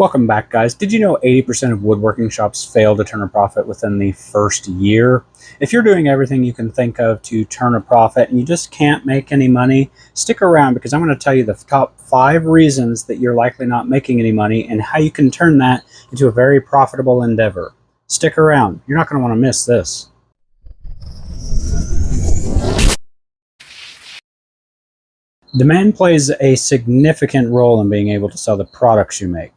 Welcome back, guys. Did you know 80% of woodworking shops fail to turn a profit within the first year? If you're doing everything you can think of to turn a profit and you just can't make any money, stick around because I'm going to tell you the top 5 reasons that you're likely not making any money and how you can turn that into a very profitable endeavor. Stick around. You're not going to want to miss this. Demand plays a significant role in being able to sell the products you make.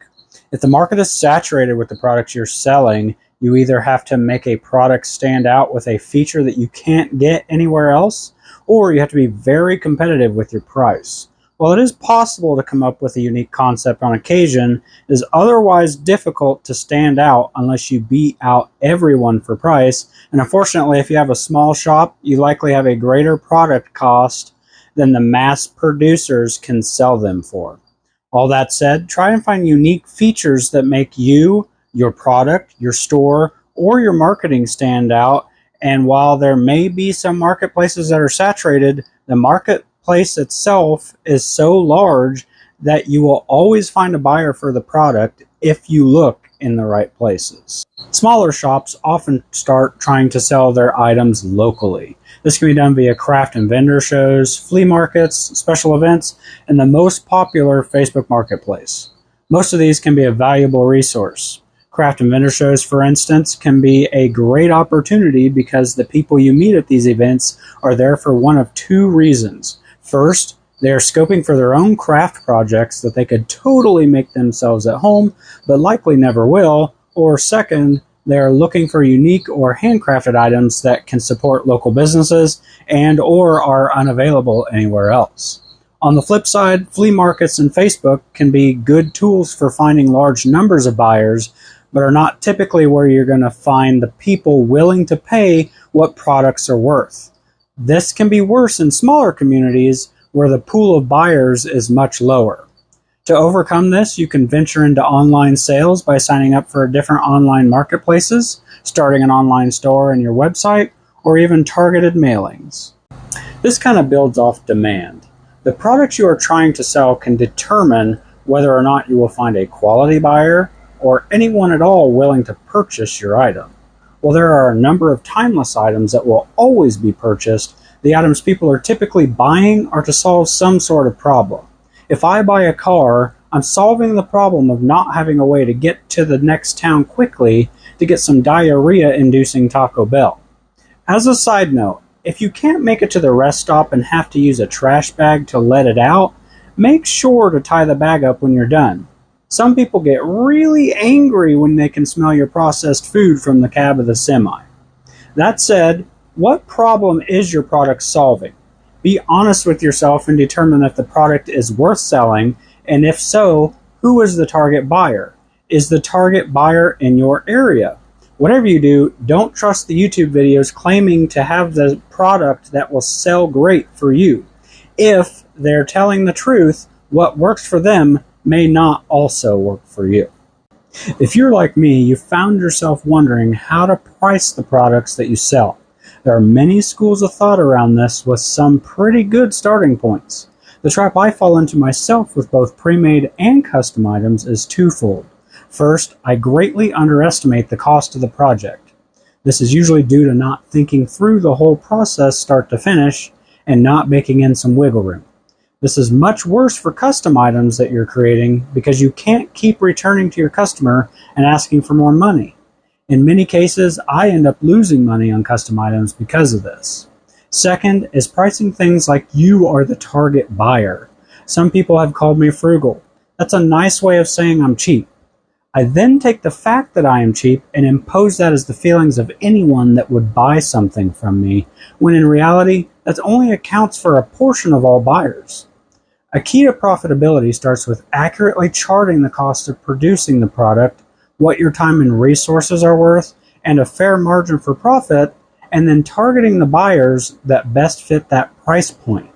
If the market is saturated with the products you're selling, you either have to make a product stand out with a feature that you can't get anywhere else, or you have to be very competitive with your price. While it is possible to come up with a unique concept on occasion, it is otherwise difficult to stand out unless you beat out everyone for price. And unfortunately, if you have a small shop, you likely have a greater product cost than the mass producers can sell them for. All that said, try and find unique features that make you, your product, your store, or your marketing stand out. And while there may be some marketplaces that are saturated, the marketplace itself is so large that you will always find a buyer for the product if you look in the right places. Smaller shops often start trying to sell their items locally. This can be done via craft and vendor shows, flea markets, special events, and the most popular Facebook Marketplace. Most of these can be a valuable resource. Craft and vendor shows, for instance, can be a great opportunity because the people you meet at these events are there for one of 2 reasons. First, they are scoping for their own craft projects that they could totally make themselves at home, but likely never will. Or second, they are looking for unique or handcrafted items that can support local businesses and or are unavailable anywhere else. On the flip side, flea markets and Facebook can be good tools for finding large numbers of buyers, but are not typically where you're going to find the people willing to pay what products are worth. This can be worse in smaller communities where the pool of buyers is much lower. To overcome this, you can venture into online sales by signing up for different online marketplaces, starting an online store on your website, or even targeted mailings. This kind of builds off demand. The products you are trying to sell can determine whether or not you will find a quality buyer or anyone at all willing to purchase your item. While there are a number of timeless items that will always be purchased, the items people are typically buying are to solve some sort of problem. If I buy a car, I'm solving the problem of not having a way to get to the next town quickly to get some diarrhea-inducing Taco Bell. As a side note, if you can't make it to the rest stop and have to use a trash bag to let it out, make sure to tie the bag up when you're done. Some people get really angry when they can smell your processed food from the cab of the semi. That said, what problem is your product solving? Be honest with yourself and determine if the product is worth selling, and if so, who is the target buyer? Is the target buyer in your area? Whatever you do, don't trust the YouTube videos claiming to have the product that will sell great for you. If they're telling the truth, what works for them may not also work for you. If you're like me, you found yourself wondering how to price the products that you sell. There are many schools of thought around this with some pretty good starting points. The trap I fall into myself with both pre-made and custom items is twofold. First, I greatly underestimate the cost of the project. This is usually due to not thinking through the whole process start to finish and not baking in some wiggle room. This is much worse for custom items that you're creating because you can't keep returning to your customer and asking for more money. In many cases, I end up losing money on custom items because of this. Second is pricing things like you are the target buyer. Some people have called me frugal. That's a nice way of saying I'm cheap. I then take the fact that I am cheap and impose that as the feelings of anyone that would buy something from me, when in reality, that only accounts for a portion of all buyers. A key to profitability starts with accurately charting the cost of producing the product, what your time and resources are worth, and a fair margin for profit, and then targeting the buyers that best fit that price point.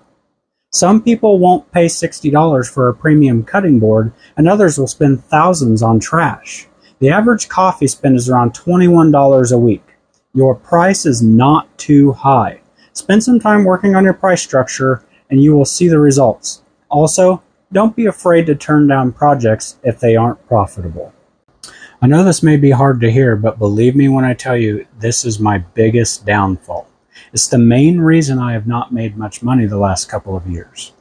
Some people won't pay $60 for a premium cutting board, and others will spend thousands on trash. The average coffee spend is around $21 a week. Your price is not too high. Spend some time working on your price structure, and you will see the results. Also, Don't be afraid to turn down projects if they aren't profitable. I know this may be hard to hear, but believe me when I tell you, this is my biggest downfall. It's the main reason I have not made much money the last couple of years.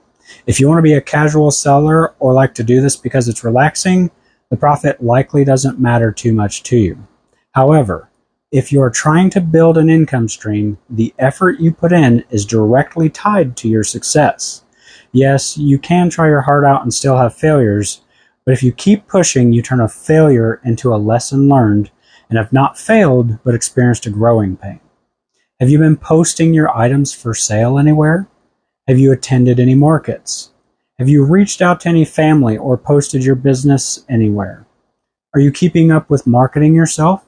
If you want to be a casual seller or like to do this because it's relaxing, the profit likely doesn't matter too much to you. However, if you're trying to build an income stream, the effort you put in is directly tied to your success. Yes, you can try your heart out and still have failures, but if you keep pushing, you turn a failure into a lesson learned and have not failed, but experienced a growing pain. Have you been posting your items for sale anywhere? Have you attended any markets? Have you reached out to any family or posted your business anywhere? Are you keeping up with marketing yourself?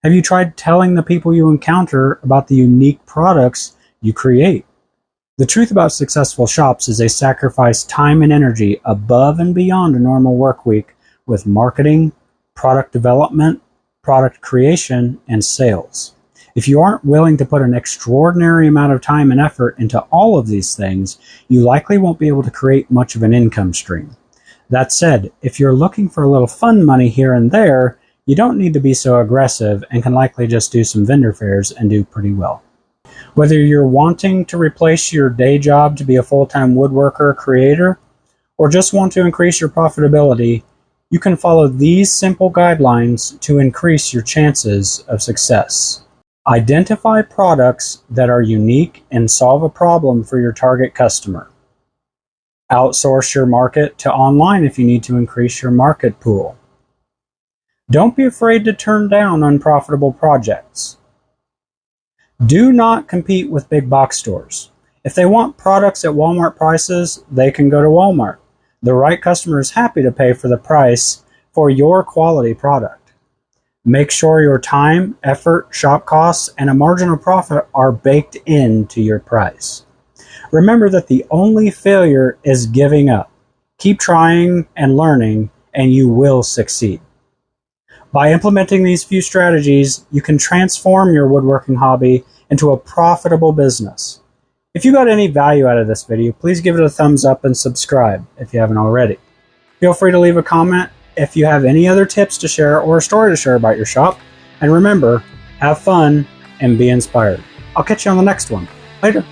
Have you tried telling the people you encounter about the unique products you create? The truth about successful shops is they sacrifice time and energy above and beyond a normal work week with marketing, product development, product creation, and sales. If you aren't willing to put an extraordinary amount of time and effort into all of these things, you likely won't be able to create much of an income stream. That said, if you're looking for a little fun money here and there, you don't need to be so aggressive and can likely just do some vendor fairs and do pretty well. Whether you're wanting to replace your day job to be a full-time woodworker creator, or just want to increase your profitability, you can follow these simple guidelines to increase your chances of success. Identify products that are unique and solve a problem for your target customer. Outsource your market to online if you need to increase your market pool. Don't be afraid to turn down unprofitable projects. Do not compete with big box stores. If they want products at Walmart prices, they can go to Walmart. The right customer is happy to pay for the price for your quality product. Make sure your time, effort, shop costs, and a margin of profit are baked into your price. Remember that the only failure is giving up. Keep trying and learning, and you will succeed. By implementing these few strategies, you can transform your woodworking hobby into a profitable business. If you got any value out of this video, please give it a thumbs up and subscribe if you haven't already. Feel free to leave a comment if you have any other tips to share or a story to share about your shop. And remember, have fun and be inspired. I'll catch you on the next one. Later.